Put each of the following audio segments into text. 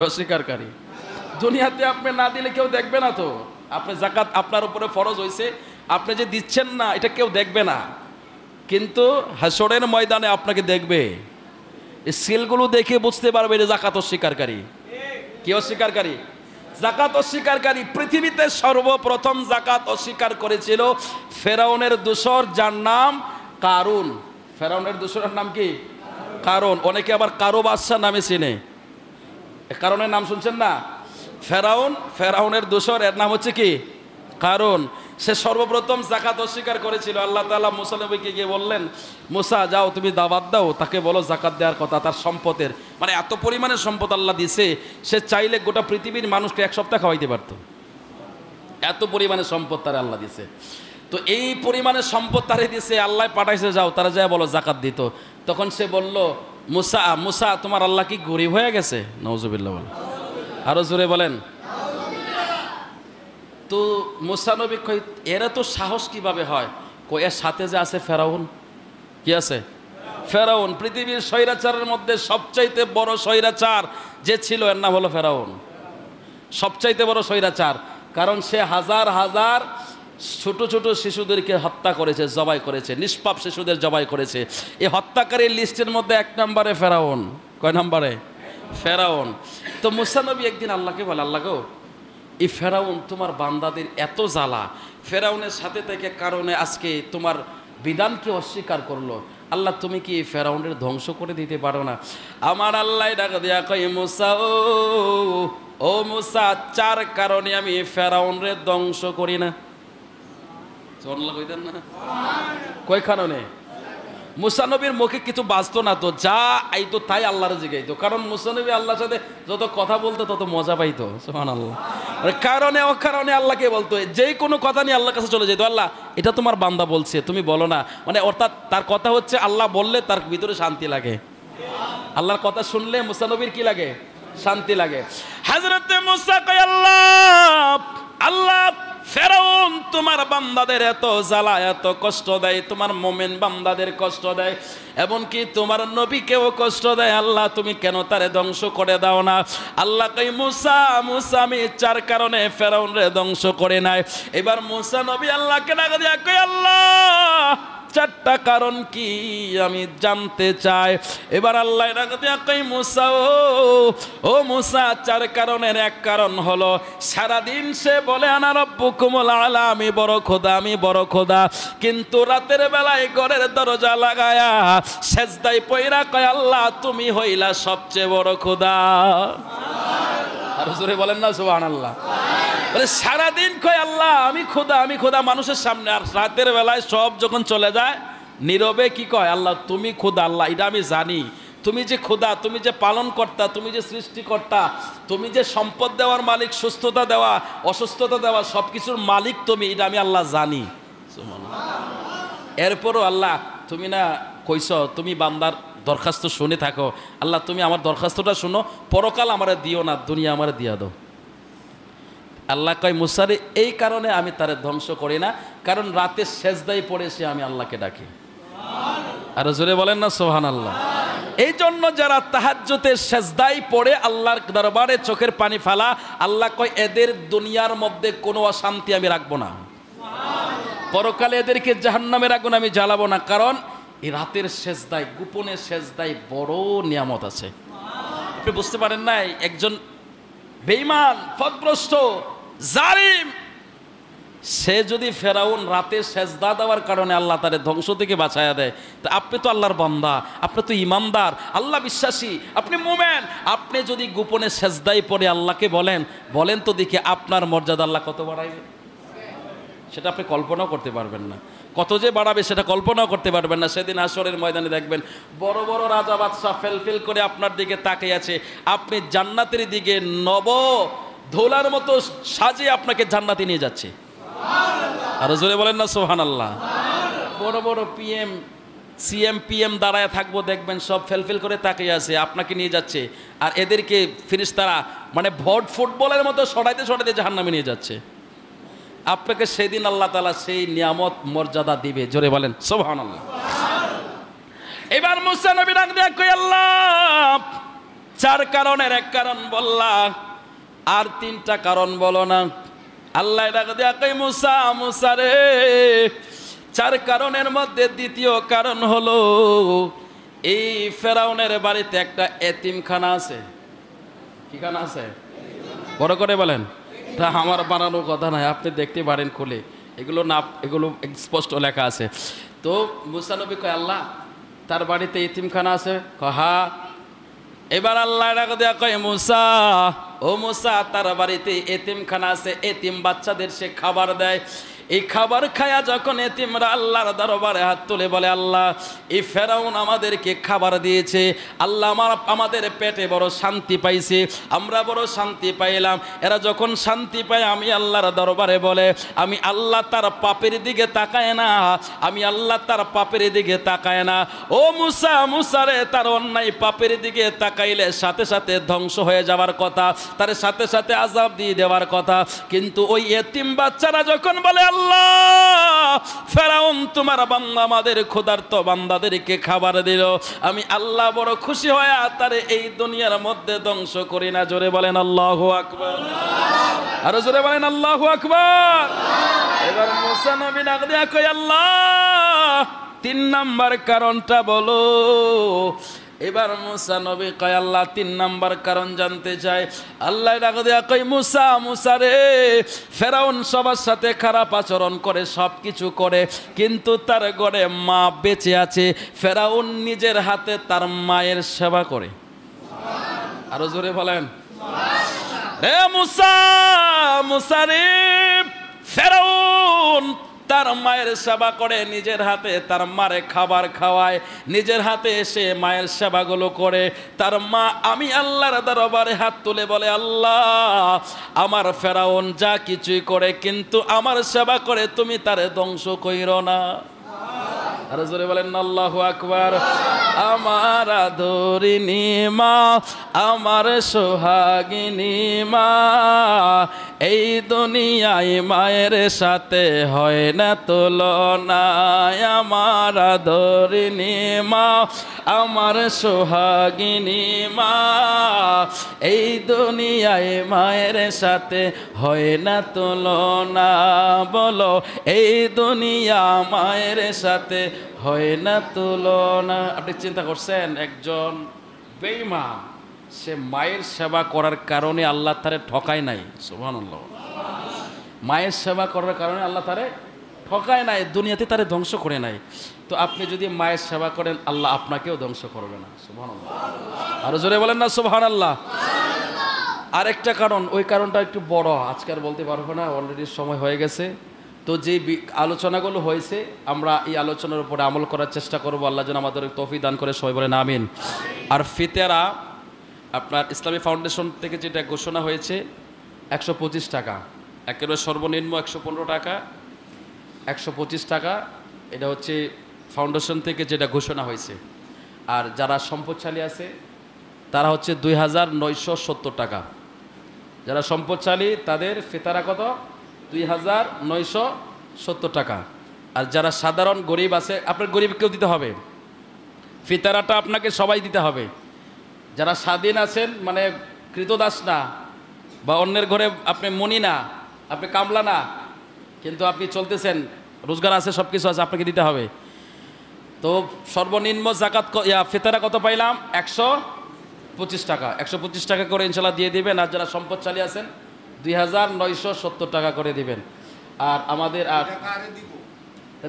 অস্বীকারী। দুনিয়াতে আপনি না দিলে কেউ দেখবে না তো। আপনি যাকাত আপনার উপরে ফরজ হয়েছে, আপনি যে দিচ্ছেন না এটা কেউ দেখবে না, কিন্তু হাসরের ময়দানে আপনাকে দেখবে। এই সিলগুলো দেখে বুঝতে পারবে যে যাকাত অস্বীকারী। কি অস্বীকারী? যাকাত অস্বীকারী। পৃথিবীতে সর্বপ্রথম যাকাত অস্বীকার করেছিল ফেরাউনের দূষর, যার নাম কারুন। ফেরাউনের দূষরের নাম কি? কারুন। অনেকে আবার কারো বাদশাহ নামে চিনে। কারণের নাম শুনছেন না? ফেরাউনের দূষর, এর নাম হচ্ছে কি? কারণ সে সর্বপ্রথম যাকাত অস্বীকার করেছিল। আল্লাহ তাআলা মুসা নবীকে গিয়ে বললেন, মুসা যাও তুমি দাওয়াত দাও, তাকে বলো যাকাত দেওয়ার কথা। তার সম্পদের মানে এত পরিমাণে সম্পদ আল্লাহ দিছে, সে চাইলে গোটা পৃথিবীর মানুষকে এক সপ্তাহ খাওয়াইতে পারতো। এত পরিমাণে সম্পদ তারা আল্লাহ দিছে। তো এই পরিমাণে সম্পদ তারে দিছে, আল্লাহ পাঠাইছে যাও তারা যায় বলো যাকাত দিত। তখন সে বলল, মুসা তোমার আল্লাহ কি গরিব হয়ে গেছে? নাউজুবিল্লাহ বলেন, আরো জোরে বলেন। তো মুসা নবী কই এরা তো সাহস কিভাবে হয়? কই এর সাথে যে আছে ফেরাউন। কি আছে? ফেরাউন। পৃথিবীর স্বৈরাচারের মধ্যে সবচাইতে বড় স্বৈরাচার যে ছিল এর নাম হলো ফেরাউন। সবচাইতে বড় স্বৈরাচার, কারণ সে হাজার হাজার ছোট ছোট শিশুদেরকে হত্যা করেছে, জবাই করেছে, নিষ্পাপ শিশুদের জবাই করেছে। এই হত্যাকারীর লিস্টের মধ্যে 1 নম্বরে ফেরাউন। কয় নম্বরে? ফেরাউন। তো মুসা নবী একদিন আল্লাহকে বলে, আল্লাহ গো, এই ফেরাউন তোমার বান্দাদের এত জ্বালা, ফেরাউনের সাথে থেকে কারণে আজকে তোমার বিধানকে অস্বীকার করলো। আল্লাহ তুমি কি ফেরাউনের ধ্বংস করে দিতে পারো না? আমার আল্লাহ ডাক দিয়া কয়, মুসা ও মুসা, 4 কারণে আমি ফেরাউনরে ধ্বংস করি না। কয় কারণে? মুসা নবীর মুখে কিছু বাঁচতো না তো, যা আইতো তাই আল্লাহর জিগাইতো। কারণ মুসা নবী আল্লাহর সাথে যত কথা বলতো তত মজা পাইতো। সুবহানাল্লাহ। কারণে অকারণে আল্লাহকে বলতো, যেই কোনো কথা নিয়ে আল্লাহর কাছে চলে যেত। আল্লাহ এটা তোমার বান্দা বলছে, তুমি বলো না। মানে অর্থাৎ তার কথা হচ্ছে আল্লাহ বললে তার ভিতরে শান্তি লাগে। আল্লাহর কথা শুনলে মুসা নবীর কি লাগে? শান্তি লাগে। হযরতে মুসা কয়, আল্লাহ ফেরাউন তোমার বান্দাদের এত জ্বালা, এত কষ্ট দেয়, তোমার মুমিন বান্দাদের কষ্ট দেয়, এমনকি তোমার নবীকেও কষ্ট দেয়। আল্লাহ তুমি কেন তারে ধ্বংস করে দাও না? আল্লাহ কই, মুসা আমি 4 কারণে ফেরাউনরে ধ্বংস করে নাই। এবার মুসা নবী আল্লাহকে ডাক দিয়া কই, আল্লাহ 4টা কারণ কি আমি জানতে চাই। এবার আল্লাহ ডাক দিয়া কই, মুসা ও মুসা, 4 কারণের 1 কারণ হলো সারাদিন সে বলে আনা রব্বুকুমুল আলা, আমি বড় খোদা, আমি বড় খোদা, কিন্তু রাতের বেলায় ঘরের দরজা লাগায়া সেজদায় পইরা কয়, আল্লাহ তুমি হইলা সবচেয়ে বড় খোদা। আর জোরে বলেন না সুবহানাল্লাহ। বলে সারাদিন কয় আল্লাহ আমি খোদা, আমি খোদা মানুষের সামনে, আর রাতের বেলায় সব যখন চলে যায় নীরবে কি কয়, আল্লাহ তুমি খোদা। আল্লাহ এটা আমি জানি, তুমি যে খোদা, তুমি যে পালন কর্তা, তুমি যে সৃষ্টিকর্তা, তুমি যে সম্পদ দেওয়ার মালিক, সুস্থতা দেওয়া, অসুস্থতা দেওয়া, সব কিছুর মালিক তুমি, এটা আমি আল্লাহ জানি। এরপরও আল্লাহ তুমি না কইছ তুমি বান্দার দরখাস্ত শুনে থাকো। আল্লাহ তুমি আমার দরখাস্তটা শুনো, পরকাল আমারে দিও না, দুনিয়া আমারে দিয়া দাও। আল্লাহ কয়, মুসারে এই কারণে আমি তারে ধ্বংস করি না, কারণ রাতে সেজদায় পড়েছে আমি আল্লাহকে ডাকি। আর জোরে বলেন না সুবহানাল্লাহ। এই জন্য যারা তাহাজ্জুদের সেজদায় পড়ে আল্লাহর দরবারে চোখের পানি ফেলা, আল্লাহ কয় এদের দুনিয়ার মধ্যে কোনো অশান্তি আমি রাখবো না, পরকালে এদেরকে জাহান্নামের আগুন আমি জ্বালাবো না। কারণ এই রাতের সেজদায়, গোপনে সেজদায় বড় নিয়ামত আছে। আপনি বুঝতে পারেন না, একজন বেঈমান, পথভ্রষ্ট, জালিম, সে যদি ফেরাউন রাতে সেজদা দেওয়ার কারণে আল্লাহ তারে ধ্বংস থেকে বাঁচায়া দেয়, তা আপনি তো আল্লাহর বান্দা, আপনি তো ইমানদার, আল্লাহ বিশ্বাসী, আপনি মুমিন, আপনি যদি গোপনে সেজদায় পড়ে আল্লাহকে বলেন তো দেখি আপনার মর্যাদা আল্লাহ কত বাড়াইবে? সেটা আপনি কল্পনাও করতে পারবেন না। কত যে বাড়াবে সেটা কল্পনাও করতে পারবেন না। সেদিন হাশরের ময়দানে দেখবেন বড় বড় রাজা বাদশা ফেলফেল করে আপনার দিকে তাকিয়ে আছে, আপনি জান্নাতের দিকে নব ধোলার মতো সাজিয়ে আপনাকে জান্নাতে নিয়ে যাচ্ছে। আর জোরে বলেন না সুবহানাল্লাহ। বড় বড় সিএম দাঁড়ায় থাকবো, দেখবেন সব ফেলফেল করে তাকিয়ে আছে, আপনাকে নিয়ে যাচ্ছে। আর এদেরকে ফেরেশতারা মানে ফুটবলের মতো সরাইতে সরাইতে জাহান্নামে নিয়ে যাচ্ছে। আপনাকে সেদিন আল্লাহ তাআলা সেই নিয়ামত মর্যাদা দিবে। জোরে বলেন সুবহানাল্লাহ। এবার মুসা নবী ডাক দিয়া কই, আল্লাহ চার কারণের এক কারণ বললা, আর তিনটা কারণ বলো না। আল্লাহ ডাক দিয়া কই মুসা, মুসা রে, চার কারণের মধ্যে দ্বিতীয় কারণ হলো এই ফেরাউনের বাড়িতে একটা এতিমখানা আছে। কি খানা আছে? বড় করে বলেন। তা আমার বানানোর কথা নয়, আপনি দেখতে পারেন খুলে, এগুলো না, এগুলো স্পষ্ট লেখা আছে। তো মুসা নবী কয় আল্লাহ তার বাড়িতে এতিমখানা আছে? হ্যাঁ। এবার আল্লাহ ডাক দেয়া কয় মুসা, ও মুসা, তার বাড়িতে এতিমখানা আছে, এতিম বাচ্চাদের সে খাবার দেয়। এই খাবার খায়া যখন এতিমরা আল্লাহর দরবারে হাত তুলে বলে আল্লাহ এই ফেরাউন আমাদেরকে খাবার দিয়েছে, আল্লাহ আমাদের পেটে বড় শান্তি পাইছে, আমরা বড় শান্তি পাইলাম। এরা যখন শান্তি পায় আমি আল্লাহর দরবারে বলে আমি আল্লাহ তার পাপের দিকে তাকায় না, আমি আল্লাহ তার পাপের দিকে তাকায় না। ও মুসা, মুসারে, তার অন্যায় পাপের দিকে তাকাইলে সাথে সাথে ধ্বংস হয়ে যাওয়ার কথা, তার সাথে সাথে আযাব দিয়ে দেওয়ার কথা। কিন্তু ওই এতিম বাচ্চারা যখন বলে আল্লাহ ফেরাউন তোমার বান্দা আমাদের ক্ষুধার্ত বান্দাদেরকে খাবার দিল, আমি আল্লাহ বড় খুশি হয়ে তারে এই দুনিয়ার মধ্যে ধ্বংস করি না। জোরে বলেন আল্লাহু আকবার, আরো জোরে বলেন আল্লাহু আকবার। এবার মুসা নবী ডাক দিয়া কই আল্লাহ তিন নাম্বার কারণটা বলো। এবার মুসা নবী কয় আল্লাহ তিন নাম্বার কারণ জানতে চাই। আল্লাহ ডাক দিয়া কই মুসা, মুসা রে, ফেরাউন সবার সাথে খারাপ আচরণ করে, সব কিছু করে, কিন্তু তার ঘরে মা বেঁচে আছে। ফেরাউন নিজের হাতে তার মায়ের সেবা করে। আরো জোরে বলেন রে মুসা, মুসা রে, ফেরাউন তার মায়ের সেবা করে, নিজের হাতে তার মারে খাবার খাওয়ায়, নিজের হাতে এসে মায়ের সেবাগুলো করে। তার মা আমি আল্লাহর দরবারে হাত তুলে বলে আল্লাহ আমার ফেরাউন যা কিছুই করে কিন্তু আমার সেবা করে, তুমি তারে ধ্বংস কইরো না। আর জোরে বলেন আল্লাহু আকবার। আমার আদরিনী মা, আমার সোহাগিনী মা, এই দুনিয়ায় মায়ের সাথে হয় না তুলনা। আমার আদরিনী মা, আমার সোহাগিনী মা, এই দুনিয়ায় মায়ের সাথে হয় না তুলনা। বলো এই দুনিয়া মায়ের সাথে হয় না তুলনা। আপনি চিন্তা করছেন একজন বেঈমান সে মায়ের সেবা করার কারণে আল্লাহ তারে ঠকায় নাই। সুবহানাল্লাহ। মায়ের সেবা করার কারণে আল্লাহ তারে ঠকায় নাই, দুনিয়াতে তারে ধ্বংস করে নাই। তো আপনি যদি মায়ের সেবা করেন আল্লাহ আপনাকেও ধ্বংস করবে না। সুবহানাল্লাহ। আরো জোরে বলেন না সুবহানাল্লাহ। আরেকটা কারণ, ওই কারণটা একটু বড়, আজকে আর বলতে পারবো না, অলরেডি সময় হয়ে গেছে। তো যে আলোচনাগুলো হয়েছে আমরা এই আলোচনার উপরে আমল করার চেষ্টা করব। আল্লাহ যেন আমাদের তৌফিক দান করে, সবাই বলেন আমিন। আর ফিতরা আপনার ইসলামী ফাউন্ডেশন থেকে যেটা ঘোষণা হয়েছে 125 টাকা, একেবারে সর্বনিম্ন 115 টাকা, 125 টাকা, এটা হচ্ছে ফাউন্ডেশন থেকে যেটা ঘোষণা হয়েছে। আর যারা সম্পদশালী আছে তারা হচ্ছে 2970 টাকা। যারা সম্পদশালী তাদের ফিতরা কত? 2970 টাকা। আর যারা সাধারণ গরিব আছে, আপনার গরিবকেও দিতে হবে, ফিতরাটা আপনাকে সবাই দিতে হবে। যারা স্বাধীন আছেন, মানে কৃতদাস না বা অন্যের ঘরে আপনি মনি না, আপনি কামলা না, কিন্তু আপনি চলতেছেন, রোজগার আছে, সব কিছু আছে, আপনাকে দিতে হবে। তো সর্বনিম্ন জাকাত ফিতরা কত পাইলাম? 125 টাকা। 125 টাকা করে ইনশাল্লাহ দিয়ে দিবেন। আর যারা সম্পদশালী আছেন 2970 টাকা করে দিবেন। আর আমাদের আর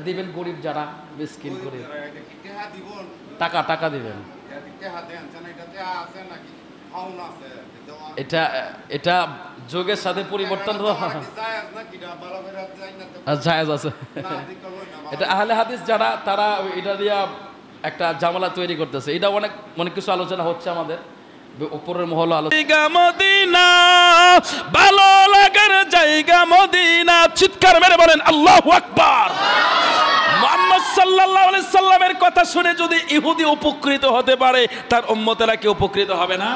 দিবেন গরিব যারা মিসকিন গরিব, টাকা টাকা দিবেন। এটা এটা যুগের সাথে পরিবর্তন জায়েজ আছে। এটা আহলে হাদিস যারা, তারা এটা দিয়া একটা ঝামেলা তৈরি করতেছে। এটা অনেক অনেক কিছু আলোচনা হচ্ছে আমাদের উপরের মহল আলোচনা। মদিনা ভালো লাগার জায়গা মদিনা, চিৎকার মেরে বলেন আল্লাহু আকবার। মুহাম্মদ সাল্লাল্লাহু আলাইহি সাল্লামের কথা শুনে যদি ইহুদি উপকৃত হতে পারে, তার উম্মতেরা কি উপকৃত হবে না?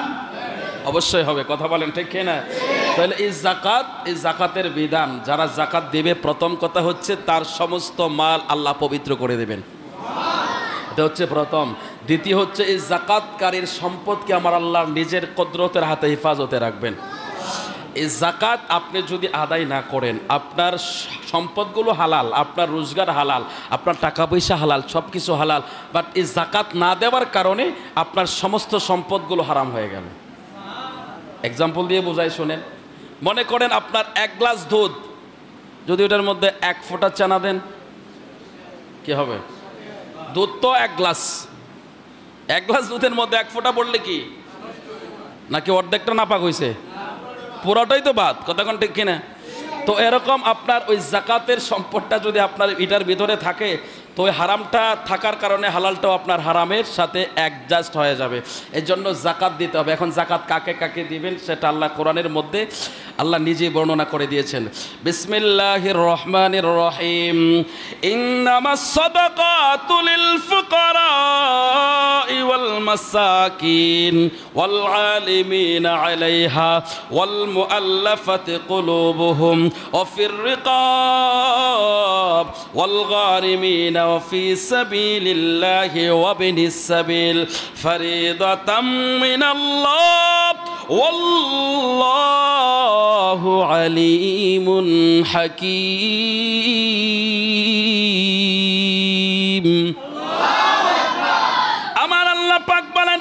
অবশ্যই হবে। কথা বলেন ঠিক কি না? তাহলে এই যাকাত, এই যাকাতের বিধান, যারা যাকাত দেবে প্রথম কথা হচ্ছে তার সমস্ত মাল আল্লাহ পবিত্র করে দেবেন। এটা হচ্ছে প্রথম। দ্বিতীয় হচ্ছে এই যাকাতকারীর সম্পদকে আমার আল্লাহ নিজের কুদরতের হাতে হেফাজতে রাখবেন। এই যাকাত আপনি যদি আদায় না করেন, আপনার সম্পদগুলো হালাল, আপনার রোজগার হালাল, আপনার টাকা পয়সা হালাল, সব কিছু হালাল, বাট এই যাকাত না দেওয়ার কারণে আপনার সমস্ত সম্পদগুলো হারাম হয়ে গেল। এক্সাম্পল দিয়ে বোঝাই, শোনেন। মনে করেন আপনার 1 গ্লাস দুধ, যদি ওটার মধ্যে 1 ফোঁটা চানা দেন, কি হবে? দুধ তো 1 গ্লাস, 1 গ্লাস দুধের মধ্যে 1 ফোঁটা পড়লে কি, নাকি অর্ধেকটা নাপাক হয়েছে? পুরোটাই তো বাদ, কথা কোন ঠিক কিনা? তো এরকম আপনার ওই যাকাতের সম্পদটা যদি আপনার এটার ভিতরে থাকে, তো ওই হারামটা থাকার কারণে হালালটাও আপনার হারামের সাথে অ্যাডজাস্ট হয়ে যাবে। এই জন্য জাকাত দিতে হবে। এখন জাকাত কাকে কাকে দিবেন সেটা আল্লাহ কোরআনের মধ্যে আল্লাহ নিজেই বর্ণনা করে দিয়েছেন। বিসমিল্লাহির রহমানির রহিম। ইন্নামাস সাদাকাতু লিল ফুকারাই ওয়াল মাসাকিন ওয়াল আলিমিনা আলাইহা ওয়াল মুআল্লাফাতি কুলুবুহুম ওয়া ফির রিকাব ওয়াল গারিমিনা ওয়া ফি সাবিলিল্লাহি ওয়া বিনিস সাবিল ফরিদাতাম মিনাল্লাহ ওয়াল্লাহু আলিমুন হাকীম। আমার আল্লাহ পাক বলেন,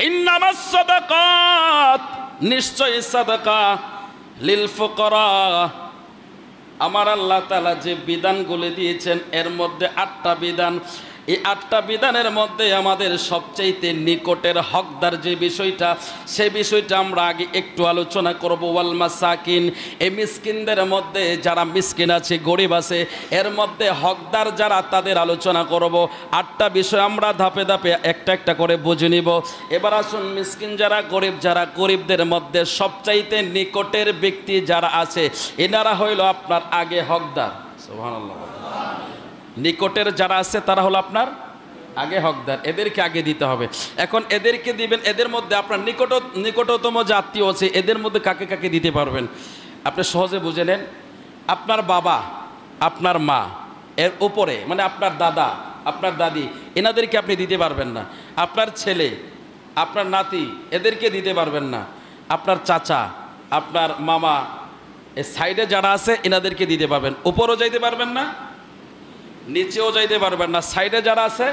ইন্নামাস সাদাকাত, নিশ্চয় সাদাকা, লিল ফুকারা, আমার আল্লাহ তাআলা যে বিধানগুলো দিয়েছেন এর মধ্যে 8টা বিধান। এই 8টা বিধানের মধ্যে আমাদের সবচাইতে নিকটের হকদার যে বিষয়টা, সেই বিষয়টা আমরা আগে একটু আলোচনা করব। ওয়াল মাসাকিন, এই মিসকিনদের মধ্যে যারা মিসকিন আছে, গরিব আছে, এর মধ্যে হকদার যারা, তাদের আলোচনা করব। 8টা বিষয় আমরা ধাপে ধাপে একটা একটা করে বুঝে নিব। এবার আসুন, মিসকিন যারা, গরিবদের মধ্যে সবচাইতে নিকটের ব্যক্তি যারা আছে, এনারা হইল আপনার আগে হকদার। সুবহানাল্লাহ। নিকটের যারা আছে তারা হলো আপনার আগে হকদার, এদেরকে আগে দিতে হবে। এখন এদেরকে দিবেন, এদের মধ্যে আপনার নিকটতম যে আত্মীয় আছে, এদের মধ্যে কাকে কাকে দিতে পারবেন আপনি সহজে বুঝে নেন। আপনার বাবা, আপনার মা, এর উপরে মানে আপনার দাদা, আপনার দাদি, এনাদেরকে আপনি দিতে পারবেন না। আপনার ছেলে, আপনার নাতি, এদেরকে দিতে পারবেন না। আপনার চাচা, আপনার মামা, এই সাইডে যারা আছে এনাদেরকে দিতে পারবেন। উপরও যাইতে পারবেন না, নিচেও যাইতে পারবেন না, সাইডে যারা আছে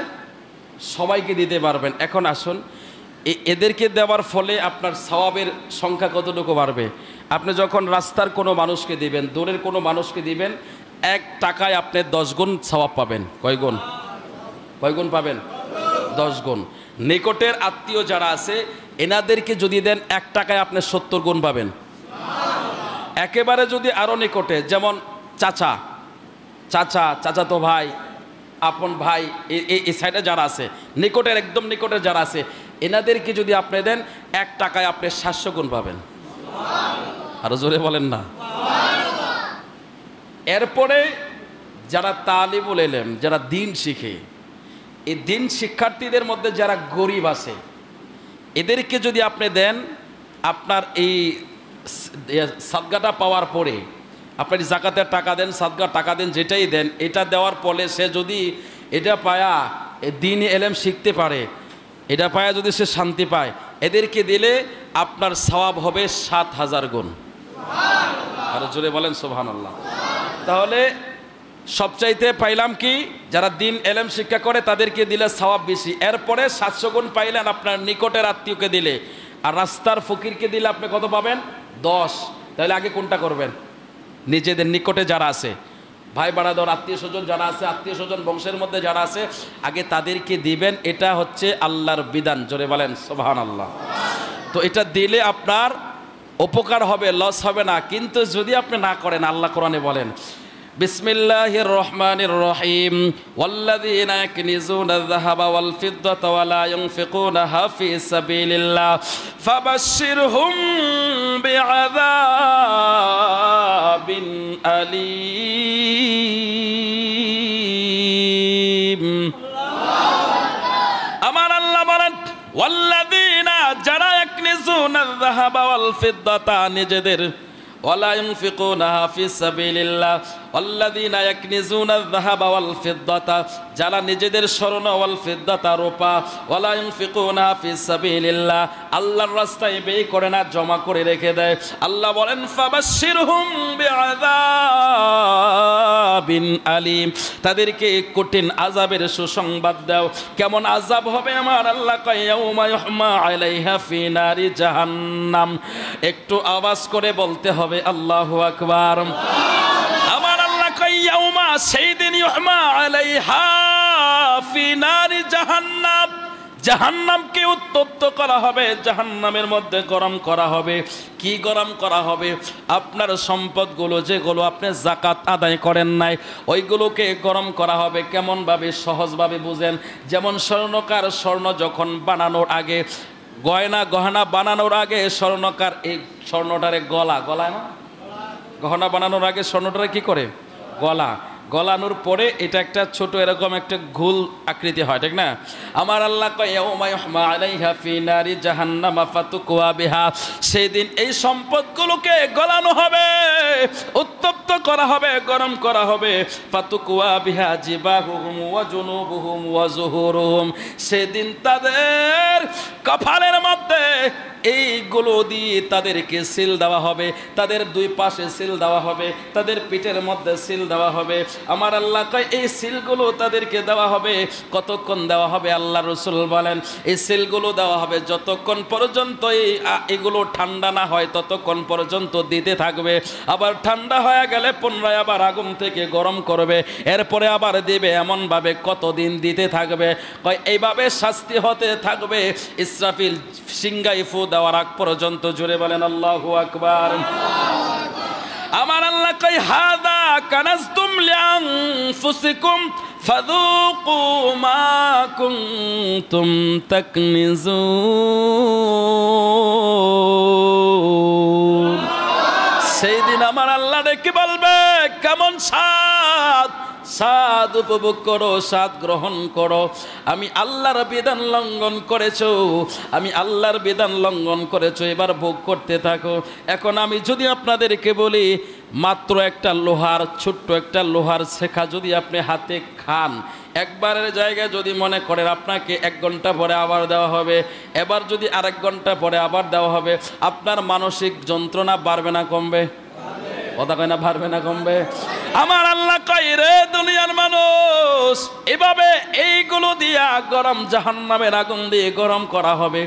সবাইকে দিতে পারবেন। এখন আসুন, এদেরকে দেওয়ার ফলে আপনার সওয়াবের সংখ্যা কতটুকু বাড়বে? আপনি যখন রাস্তার কোনো মানুষকে দিবেন, দূরের কোনো মানুষকে দিবেন, 1 টাকায় আপনি 10 গুণ সওয়াব পাবেন। কয় গুণ পাবেন? 10 গুণ। নিকটের আত্মীয় যারা আছে এনাদেরকে যদি দেন 1 টাকায় আপনি 70 গুণ পাবেন। একেবারে যদি আরও নিকটে, যেমন চাচাতো ভাই, আপন ভাই, এই সাইডে যারা আছে, নিকটের একদম নিকটের যারা আছে, এনাদেরকে যদি আপনি দেন 1 টাকায় আপনি 700 গুণ পাবেন। আরো জোরে বলেন না। এরপরে যারা তালিবুল ইলম, যারা দিন শিখে, এই দিন শিক্ষার্থীদের মধ্যে যারা গরিব আছে, এদেরকে যদি আপনি দেন, আপনার এই সাদগাটা পাওয়ার পরে, আপনি জাকাতের টাকা দেন, সাদগার টাকা দেন, যেটাই দেন, এটা দেওয়ার পরে সে যদি এটা পায়া দিন ইলম শিখতে পারে, এটা পায়া যদি সে শান্তি পায়, এদেরকে দিলে আপনার সওয়াব হবে 7000 গুণ। আর জোরে বলেন সুবহানাল্লাহ। তাহলে সবচাইতে পাইলাম কি, যারা দিন ইলম শিক্ষা করে তাদেরকে দিলে সওয়াব বেশি। এরপরে 700 গুণ পাইলেন আপনার নিকটের আত্মীয়কে দিলে, আর রাস্তার ফকিরকে দিলে আপনি কত পাবেন? 10। তাহলে আগে কোনটা করবেন? নিজেদের নিকটে যারা আছে, ভাই বাড়াদর, আত্মীয় স্বজন যারা আছে, আত্মীয় স্বজন বংশের মধ্যে যারা আছে, আগে তাদেরকে দিবেন। এটা হচ্ছে আল্লাহর বিধান। জোরে বলেন সুবহানাল্লাহ। তো এটা দিলে আপনার উপকার হবে, লস হবে না। কিন্তু যদি আপনি না করেন, আল্লাহ কোরআনে বলেন, বিসমিল্লাহির রহমানির রহিম, ওয়াল্লাযীনা ইয়াকনিজুনা আয-যাহাবা ওয়াল ফিদ্দাতা ওয়া লা ইউনফিকুনাহা ফী সাবিলিল্লাহ ফাবাশশিরহুম বিআযাবিন আলীম। আমার আল্লাহ বলেন, ওয়াল্লাযীনা, যারা ইয়াকনিজুনা আয-যাহাবা ওয়াল ফিদ্দাতা, নিজেদের, ওয়ালা ইউনফিকুনাহা ফী সাবিলিল্লাহ, আল্লাযীনা ইয়াকনিজুনা আয-যাহাবা ওয়াল ফিদ্দাতা, যারা নিজেদের স্বর্ণ ওয়াল ফিদ্দাতা রূপা ওয়ালা ইউনফিকুনা ফিস সাবিলিল্লাহ, আল্লাহর রাস্তায় ব্যয় করে না, জমা করে রেখে দেয়। আল্লাহ বলেন ফাবাশশিরহুম বিআযাবিন আলীম, তাদেরকে কঠিন আযাবের সুসংবাদ দাও। কেমন আযাব হবে আমার আল্লাহ কয় ইয়াউমা ইউহমা আলাইহা ফি নারি জাহান্নাম। একটু আওয়াজ করে বলতে হবে আল্লাহু আকবার। আমার আল্লাহ কয় ইয়াউমা, সেই দিন ইউহমা আলাইহা ফি নারি জাহান্নাম, জাহান্নামকে উত্তপ্ত করা হবে, জাহান্নামের মধ্যে গরম করা হবে। কি গরম করা হবে? আপনার সম্পদগুলো যেগুলো আপনি যাকাত আদায় করেন নাই, ওইগুলোকে গরম করা হবে। কেমন ভাবে? সহজভাবে বুঝেন। যেমন স্বর্ণকার স্বর্ণ যখন বানানোর আগে, গহনা বানানোর আগে স্বর্ণকার এই স্বর্ণটারে গলায় না, গহনা বানানোর আগে স্বর্ণটারে কি করে? গলানোর পরে এটা একটা ছোট এরকম একটা গোল আকৃতি হয়, ঠিক না? আমার আল্লাহ কয় ইয়াউমা ইউহমা আলাইহা ফি নারি জাহান্নাম ফাতুকওয়া বিহা, সেদিন এই সম্পদগুলোকে গলানো হবে, উত্তপ্ত করা হবে, গরম করা হবে। ফাতুকওয়া বিহা জিবাহুহুম ওয়া জুনুবুহুম ওয়া যুহুরুহুম, সেদিন তাদের কপালের মধ্যে এইগুলো দিয়ে তাদেরকে সিল দেওয়া হবে, তাদের দুই পাশে সিল দেওয়া হবে, তাদের পিঠের মধ্যে সিল দেওয়া হবে। আমার আল্লাহ কয় এই সিলগুলো তাদেরকে দেওয়া হবে। কতক্ষণ দেওয়া হবে? আল্লাহ রাসূল বলেন এই সিলগুলো দেওয়া হবে যতক্ষণ পর্যন্ত এগুলো ঠান্ডা না হয় ততক্ষণ পর্যন্ত দিতে থাকবে। আবার ঠান্ডা হয়ে গেলে পুনরায় আবার আগুন থেকে গরম করবে, এরপরে আবার দেবে। এমনভাবে কতদিন দিতে থাকবে? কয় এইভাবে শাস্তি হতে থাকবে ইসরাফিল সিংগাই ফু দেওয়ার আগ পর্যন্ত। জোরে বলেন আল্লাহু আকবার। আমার আল্লাহ কয় হাদা কানাজতুম লিআনফুসিকুম ফাযুকু মা কুনতুম তাকনিজুন। সেই দিন আমার আল্লাহ ডেকে বলবে কেমন স্বাদ উপভোগ করো, স্বাদ গ্রহণ করো। আমি আল্লাহর বিধান লঙ্ঘন করেছো, আমি আল্লাহর বিধান লঙ্ঘন করেছো, এবার ভোগ করতে থাকো। এখন আমি যদি আপনাদেরকে বলি মাত্র একটা লোহার, ছোট্ট একটা লোহার শেখা যদি আপনি হাতে খান, একবারের জায়গায় যদি মনে করেন আপনাকে 1 ঘন্টা পরে আবার দেওয়া হবে, এবার যদি আরেক ঘন্টা পরে আবার দেওয়া হবে, আপনার মানসিক যন্ত্রণা বাড়বে না কমবে? কথা কয় না, বাড়বে না কমবে? আমার আল্লাহ কয় রে দুনিয়ার মানুষ, এভাবে এইগুলো দিয়া গরম জাহান্নামের আগুন দিয়ে গরম করা হবে।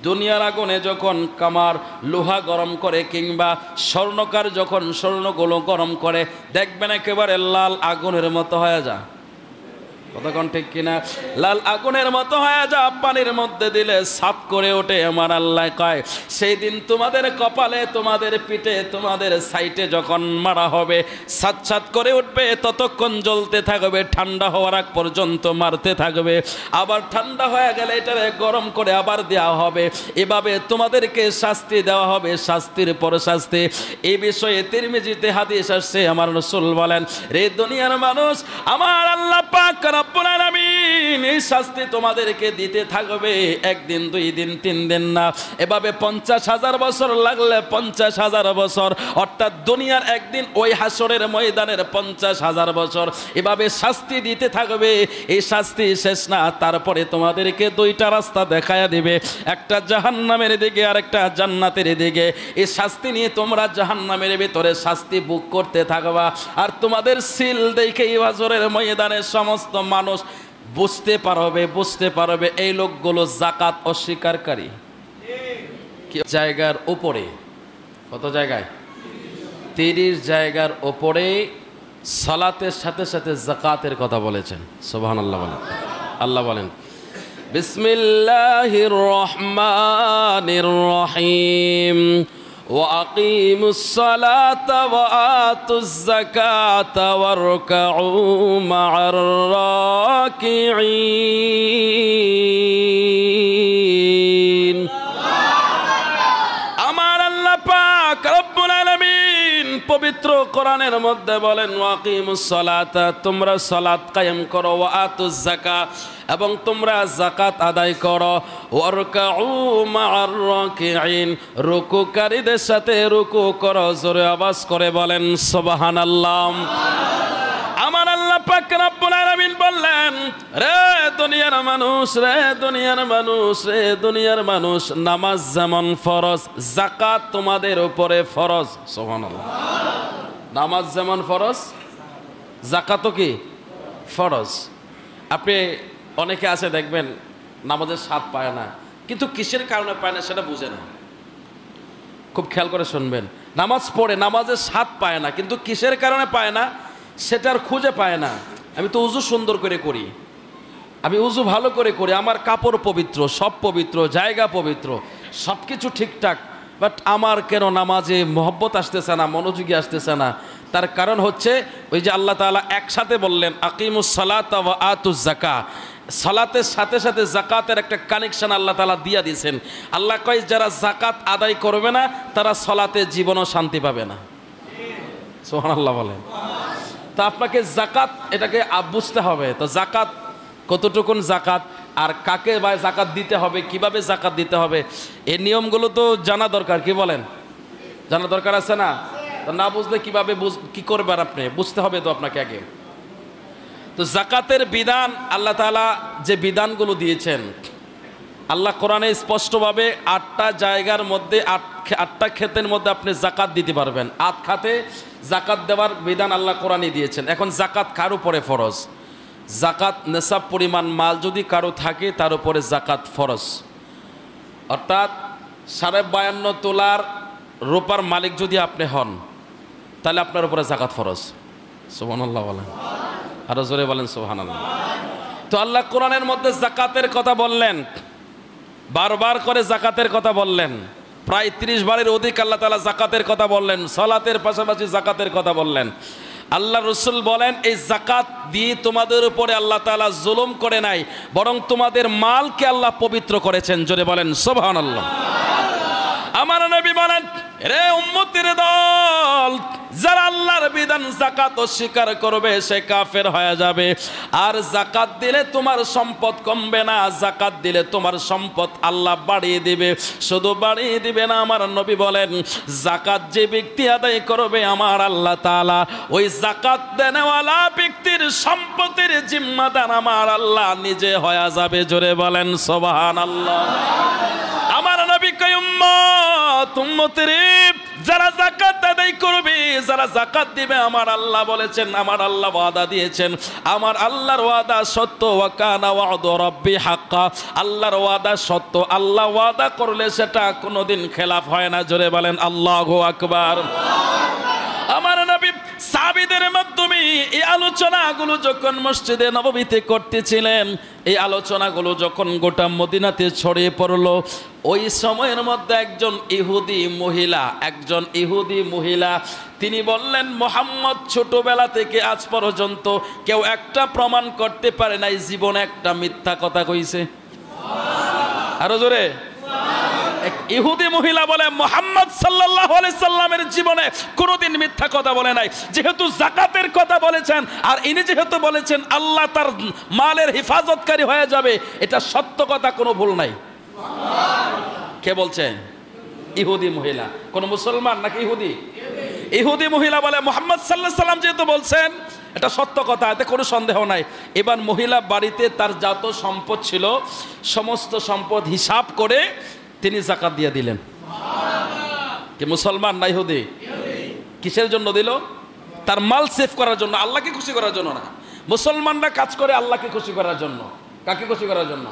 দুনিয়ার আগুনে যখন কামার লোহা গরম করে কিংবা স্বর্ণকার যখন স্বর্ণগুলো গরম করে, দেখবেন একেবারে লাল আগুনের মতো হয়ে যায়। কতক্ষণ ঠিক কিনা? লাল আগুনের মতো হয়ে যা, পানির মধ্যে দিলে সাপ করে ওঠে। আমার আল্লাহ কয় সেই দিন তোমাদের কপালে, তোমাদের পিঠে, তোমাদের সাইটে যখন মারা হবে সাত করে উঠবে, ততক্ষণ জ্বলতে থাকবে, ঠান্ডা হওয়ার আগ পর্যন্ত মারতে থাকবে। আবার ঠান্ডা হয়ে গেলে এটারে গরম করে আবার দেওয়া হবে। এভাবে তোমাদেরকে শাস্তি দেওয়া হবে, শাস্তির পর শাস্তি। এই বিষয়ে তিরমিজিতে হাদিস আসছে, আমার রাসূল বলেন রে দুনিয়ার মানুষ, আমার আল্লাহ পাক রব্বুল আলামিন এই শাস্তি তোমাদেরকে দিতে থাকবে। 1 দিন 2 দিন 3 দিন না, এভাবে 50,000 বছর লাগলে 50,000 বছর, অর্থাৎ দুনিয়ার একদিন, ওই হাসরের ময়দানের 50,000 বছর এভাবে শাস্তি দিতে থাকবে। এই শাস্তি শেষ না, তারপরে তোমাদেরকে 2টা রাস্তা দেখায়া দিবে, একটা জাহান্নামের দিকে আর একটা জান্নাতের দিকে। এই শাস্তি নিয়ে তোমরা জাহান্নামের ভিতরে শাস্তি ভোগ করতে থাকবা। আর তোমাদের সিল দেখে এই হাসরের ময়দানের সমস্ত মানুষ বুঝতে পারবে এই লোকগুলো জাকাত অস্বীকারী। জায়গার উপরে, কত জায়গায়? 30 জায়গার উপরে সালাতের সাথে সাথে যাকাতের কথা বলেছেন। সুবহানাল্লাহ বলেন। আল্লাহ বলেন বিসমিল্লাহির রহমানির রহিম وأقيموا الصلاة وآتوا الزكاة واركعوا مع الراكعين। আমার আল্লাহ পাক রব্বুল আলামিন পবিত্র কোরআনের মধ্যে বলেন ওয়াকিমুস সালাতা, তোমরা সালাত কায়েম করো, ওয়া আতুজ যাকাত, এবং তোমরা যাকাত আদায় করো, ওয়ারকাউ মা'আর রাকিঈন, রুকুকারীদের সাথে রুকু করো। জোরে আওয়াজ করে বলেন সুবহানাল্লাহ। পাক রব্বুল আলামিন বললেন, রে দুনিয়ার মানুষ, রে দুনিয়ার মানুষ, রে দুনিয়ার মানুষ, নামাজ যেমন ফরজ, যাকাত তোমাদের উপরে ফরজ। সুবহানাল্লাহ। নামাজ যেমন ফরজ, যাকাতও কি ফরজ। আপনি অনেকে আছে দেখবেন নামাজের স্বাদ পায় না, কিন্তু কিসের কারণে পায় না সেটা বুঝে না। খুব খেয়াল করে শুনবেন, নামাজ পড়ে নামাজের স্বাদ পায় না, কিন্তু কিসের কারণে পায় না সেটার খুঁজে পায় না। আমি তো উজু সুন্দর করে করি, আমি উজু ভালো করে করি, আমার কাপড় পবিত্র, সব পবিত্র, জায়গা পবিত্র, সব কিছু ঠিকঠাক, বাট আমার কেন নামাজে মহব্বত আসতেছে না, মনোযোগী আসতেছে না? তার কারণ হচ্ছে ওই যে আল্লাহ তাআলা একসাথে বললেন আকিমুস সালাতা ওয়া আতুজ যাকাত, সালাতের সাথে সাথে যাকাতের একটা কানেকশন আল্লাহ তাআলা দিয়া দিয়েছেন। আল্লাহ কয় যারা যাকাত আদায় করবে না তারা সালাতে জীবনও শান্তি পাবে না। সুবহানাল্লাহ বলেন। তা আপনাকে যাকাত এটাকে বুঝতে হবে। তো যাকাত কতটুকুন যাকাত, আর কাকে বা যাকাত দিতে হবে, কিভাবে যাকাত দিতে হবে, এই নিয়মগুলো তো জানা দরকার। কি বলেন? জানা দরকার আছে না? তো না বুঝলে কিভাবে কি করবেন আপনি? বুঝতে হবে তো আপনাকে আগে। তো যাকাতের বিধান আল্লাহ তাআলা যে বিধানগুলো দিয়েছেন, আল্লাহ কোরআনে স্পষ্টভাবে 8টা জায়গার মধ্যে 8টা ক্ষেতের মধ্যে আপনি যাকাত দিতে পারবেন। 8 খাতে যাকাত দেওয়ার বিধান আল্লাহ কোরআনে দিয়েছেন। এখন যাকাত কার উপরে ফরজ? যাকাত নেশাব পরিমাণ মাল যদি কারো থাকে তার উপরে যাকাত ফরজ। অর্থাৎ 52.5 তোলার রূপার মালিক যদি আপনি হন তাহলে আপনার উপরে যাকাত ফরজ। সুবহানাল্লাহ বলেন, আরো জোরে বলেন সুবহানাল্লাহ। তো আল্লাহ কোরআনের মধ্যে যাকাতের কথা বললেন, বারবার করে যাকাতের কথা বললেন, প্রায় 30 বারের অধিক আল্লাহ তাআলা যাকাতের কথা বললেন, সালাতের পাশাপাশি যাকাতের কথা বললেন। আল্লাহ রসুল বলেন এই যাকাত দিয়ে তোমাদের উপরে আল্লাহ তাআলা জুলুম করে নাই, বরং তোমাদের মালকে আল্লাহ পবিত্র করেছেন। জোরে বলেন সুবহানাল্লাহ। আমার নবী বলেন, রে উম্মতের দল, যারা আল্লাহর বিধান যাকাত অস্বীকার করবে সে কাফের হয়ে যাবে। আর যাকাত দিলে তোমার সম্পদ কমবে না, যাকাত দিলে তোমার সম্পদ আল্লাহ বাড়িয়ে দিবে। শুধু বাড়িয়ে দিবে না, আমার নবী বলেন যাকাত যে ব্যক্তি আদায় করবে আমার আল্লাহ তাআলা ওই যাকাত দেনেওয়ালা ব্যক্তির সম্পদের জিম্মাদার আমার আল্লাহ নিজে হয়ে যাবে। জোরে বলেন সুবহানাল্লাহ। আমার নবী কয় উম্মত, উম্মতের যারা যাকাত আদায় করবে, যারা যাকাত দিবে, আমার আল্লাহ বলেছেন, আমার আল্লাহ ওয়াদা দিয়েছেন, আমার আল্লাহর ওয়াদা সত্য, ওয়া কানা ওয়াদু রাব্বি হাক্কা, আল্লাহর ওয়াদা সত্য, আল্লাহ ওয়াদা করলে সেটা কোনোদিন খেলাফ হয় না। জোরে বলেন আল্লাহু আকবার। আমার নবী সাহাবীদের মাধ্যমে এই আলোচনাগুলো যখন মসজিদে নববীতে করতেছিলেন, এই আলোচনাগুলো যখন গোটা মদিনাতে ছড়িয়ে পড়লো, ওই সময়ের মধ্যে একজন ইহুদি মহিলা তিনি বললেন, মুহাম্মদ ছোটবেলা থেকে আজ পর্যন্ত কেউ একটা প্রমাণ করতে পারে নাই জীবনে একটা মিথ্যা কথা কইছে। আরো জোরে। এক ইহুদি মহিলা বলে মুহাম্মদ সাল্লাল্লাহু আলাইহি সাল্লামের জীবনে কোনোদিন মিথ্যা কথা বলে নাই। যেহেতু যাকাতের কথা বলেছেন, আর ইনি যেহেতু বলেছেন আল্লাহ তার মালের হেফাজতকারী হয়ে যাবে, এটা সত্য কথা, কোনো ভুল নাই। কে বলছেন? ইহুদি মহিলা। কোন মুসলমান নাকি ইহুদি? ইহুদি মহিলা বলে মুহাম্মদ সাল্লাল্লাহু আলাইহি সাল্লাম যেহেতু বলছেন এটা সত্য কথা, এতে কোনো সন্দেহ নাই। এবার মহিলা বাড়িতে তার যত সম্পদ ছিল সমস্ত সম্পদ হিসাব করে তিনি যাকাত দিয়ে দিলেন। কি মুসলমান না ইহুদি? কিসের জন্য দিল? তার মাল সেভ করার জন্য, আল্লাহকে খুশি করার জন্য না। মুসলমানরা কাজ করে আল্লাহকে খুশি করার জন্য। কাকে খুশি করার জন্য?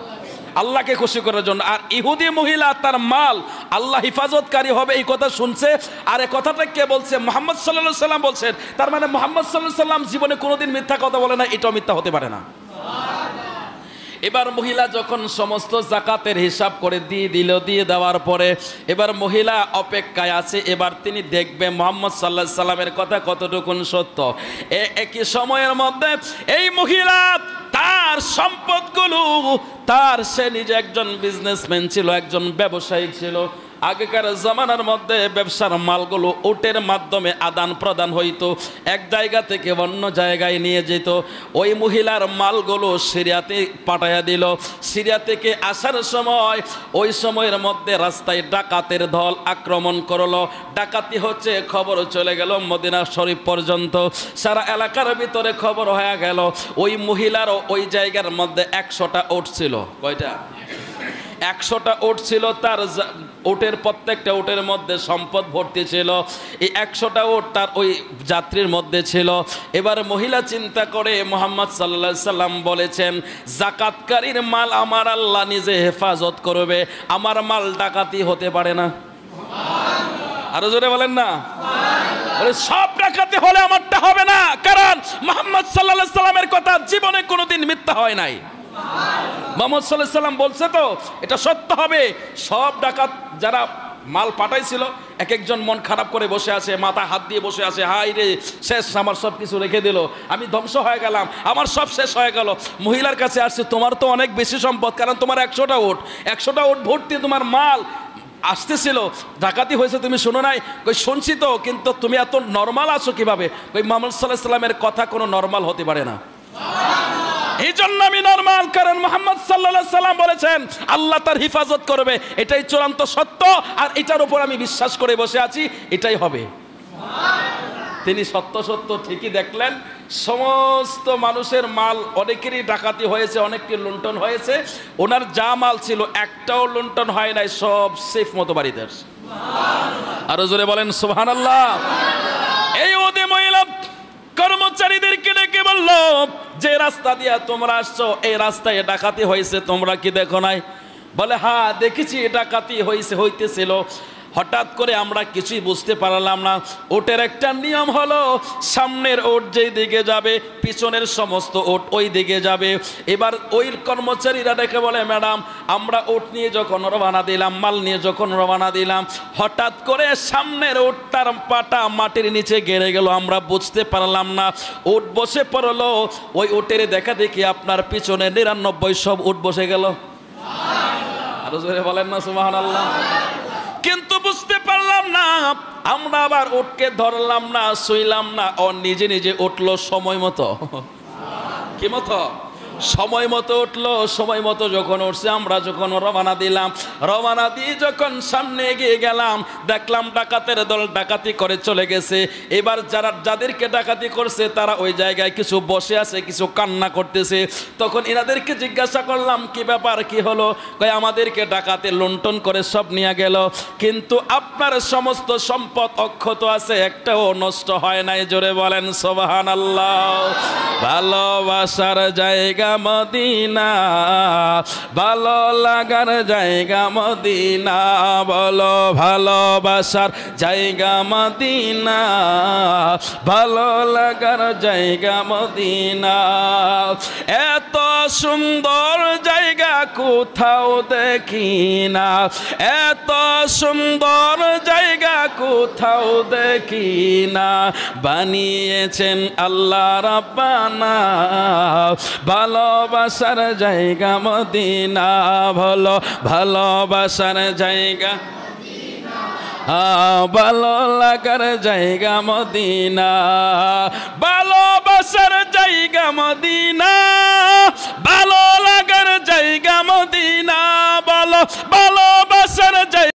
আল্লাহকে খুশি করার জন্য। আর ইহুদি মহিলা তার মাল আল্লাহ হিফাজতকারী হবে এই কথা শুনছে, আর এই কথাটা কে বলছে? মুহাম্মদ সাল্লাল্লাহু আলাইহি সাল্লাম বলছেন। তার মানে মুহাম্মদ সাল্লাল্লাহু আলাইহি সাল্লাম জীবনে কোনোদিন মিথ্যা কথা বলে না, এটাও মিথ্যা হতে পারে না। এবার মহিলা যখন সমস্ত যাকাতের হিসাব করে দিয়ে দেওয়ার পরে এবার মহিলা অপেক্ষায় আছে, এবার তিনি দেখবে মুহাম্মদ সাল্লাল্লাহু আলাইহি সাল্লামের কথা কতটুকু সত্য। একই সময়ের মধ্যে এই মহিলা তার সম্পদগুলো, সে নিজে একজন বিজনেসম্যান ছিল, একজন ব্যবসায়ী ছিল, আগেকার জামানার মধ্যে ব্যবসার মালগুলো উটের মাধ্যমে আদান প্রদান হইতো, এক জায়গা থেকে অন্য জায়গায় নিয়ে যেত। ওই মহিলার মালগুলো সিরিয়াতে পাঠাইয়া দিল। সিরিয়া থেকে আসার সময় ওই সময়ের মধ্যে রাস্তায় ডাকাতের দল আক্রমণ করলো। ডাকাতি হচ্ছে খবর চলে গেল মদিনা শরীফ পর্যন্ত, সারা এলাকার ভিতরে খবর হয়ে গেল। ওই মহিলারও ওই জায়গার মধ্যে 100টা উট ছিল। কয়টা? 100টা উট ছিল। তার উটের প্রত্যেকটা উটের মধ্যে সম্পদ ভর্তি ছিল। এই 100টা উট তার ওই যাত্রীর মধ্যে ছিল। এবার মহিলা চিন্তা করে, মুহাম্মদ সাল্লাল্লাহু আলাইহি সাল্লাম বলেছেন, যাকাতকারীর মাল আমার আল্লাহ নিজে হেফাজত করবে, আমার মাল ডাকাতি হতে পারে না। আরো জোরে বলেন না। বলে সব ডাকাতি হলে আমারটা হবে না, কারণ মুহাম্মদ সাল্লাল্লাহু আলাইহি সাল্লামের কথা জীবনে কোনোদিন মিথ্যা হয় নাই। মুহাম্মদ সাল্লাল্লাহু আলাইহি সাল্লাম বলছে তো এটা সত্য হবে। সব ডাকাত যারা মাল পাঠাইছিল এক একজন মন খারাপ করে বসে আছে, মাথা হাত দিয়ে বসে আছে, হাই রে শেষ, আমার সব কিছু রেখে দিল, আমি ধ্বংস হয়ে গেলাম, আমার সব শেষ হয়ে গেল। মহিলার কাছে আসছে, তোমার তো অনেক বেশি সম্পদ, কারণ তোমার 100টা উট, 100টা উট ভর্তি তোমার মাল আসতেছিল, ডাকাতি হয়েছে, তুমি শোনো নাই? কই শুনছি তো, কিন্তু তুমি এত নর্মাল আছো কিভাবে? কই মুহাম্মদ সাল্লাল্লাহু আলাইহি সাল্লামের কথা কোনো নর্মাল হতে পারে না, এই জন্য আমি নর্মাল, কারণ মুহাম্মদ সাল্লাল্লাহু আলাইহি সাল্লাম বলেছেন আল্লাহ তার হিফাজত করবে, এটাই চূড়ান্ত সত্য, আর এটার উপর আমি বিশ্বাস করে বসে আছি, এটাই হবে। তিনি সত্য সত্য ঠিকই দেখলেন, সমস্ত মানুষের মাল অনেকেরই ডাকাতি হয়েছে, অনেকটি লুণ্ঠন হয়েছে, ওনার যা মাল ছিল একটাও লুণ্ঠন হয় নাই, সব সেফ মতো বাড়িতে আসছে। আরো জোরে বলেন সুবহানাল্লাহ। এই ওদে মহিলা কর্মচারীদেরকে ডেকে বলল, যে রাস্তা দিয়া তোমরা আসছো এই রাস্তায় ডাকাতি হয়েছে, তোমরা কি দেখো নাই? বলে হ্যাঁ দেখেছি, ডাকাতি হইতেছিল। হঠাৎ করে আমরা কিছুই বুঝতে পারলাম না। ওটের একটা নিয়ম হলো, সামনের ওট যেই দিকে যাবে পিছনের সমস্ত ওট ওই দিকে যাবে। এবার ওই কর্মচারীরা ডেকে বলে, ম্যাডাম আমরা ওট নিয়ে যখন রওনা দিলাম, মাল নিয়ে যখন রওনা দিলাম, হঠাৎ করে সামনের ওটটার পাটা মাটির নিচে গেড়ে গেল, আমরা বুঝতে পারলাম না। ওট বসে পড়লো, ওই ওটের দেখা দেখি আপনার পিছনে 99 সব ওট বসে গেল। আরো জোরে বলেন না সুবহানাল্লাহ। কিন্তু বুঝতে পারলাম না, আমরা আবার উটকে ধরলাম না, শুইলাম না, ও নিজে নিজে উঠলো সময় মতো। কি মতো? সময় মতো উঠলো। সময় মতো যখন উঠছে, আমরা যখন রওনা দিলাম, রওনা দিয়ে যখন সামনে এগিয়ে গেলাম, দেখলাম ডাকাতের দল ডাকাতি করে চলে গেছে। এবার যাদেরকে ডাকাতি করছে তারা ওই জায়গায় কিছু বসে আছে, কিছু কান্না করতেছে। তখন এনাদেরকে জিজ্ঞাসা করলাম, কি ব্যাপার, কি হলো? কয় আমাদেরকে ডাকাতে লুণ্ঠন করে সব নিয়ে গেল, কিন্তু আপনার সমস্ত সম্পদ অক্ষত আছে, একটাও নষ্ট হয় নাই। জোরে বলেন সুবহানাল্লাহ। ভালোবাসার জায়গা মদিনা, ভালো লাগার জায়গা মদিনা, বলো ভালোবাসার জায়গা মদিনা, ভালো লাগার জায়গা মদিনা। এত সুন্দর জায়গা কোথাও দেখি না, এত সুন্দর জায়গা কোথাও দেখি না, বানিয়েছেন আল্লাহ রাব্বানা, ভালোবাসার জায়গা মদিনা, বলো ভালোবাসার জায়গা, ভালো লাগার জায়গা মদিনা, ভালোবাসার জায়গা মদিনা, ভালো লাগার জায়গা মদিনা, বলো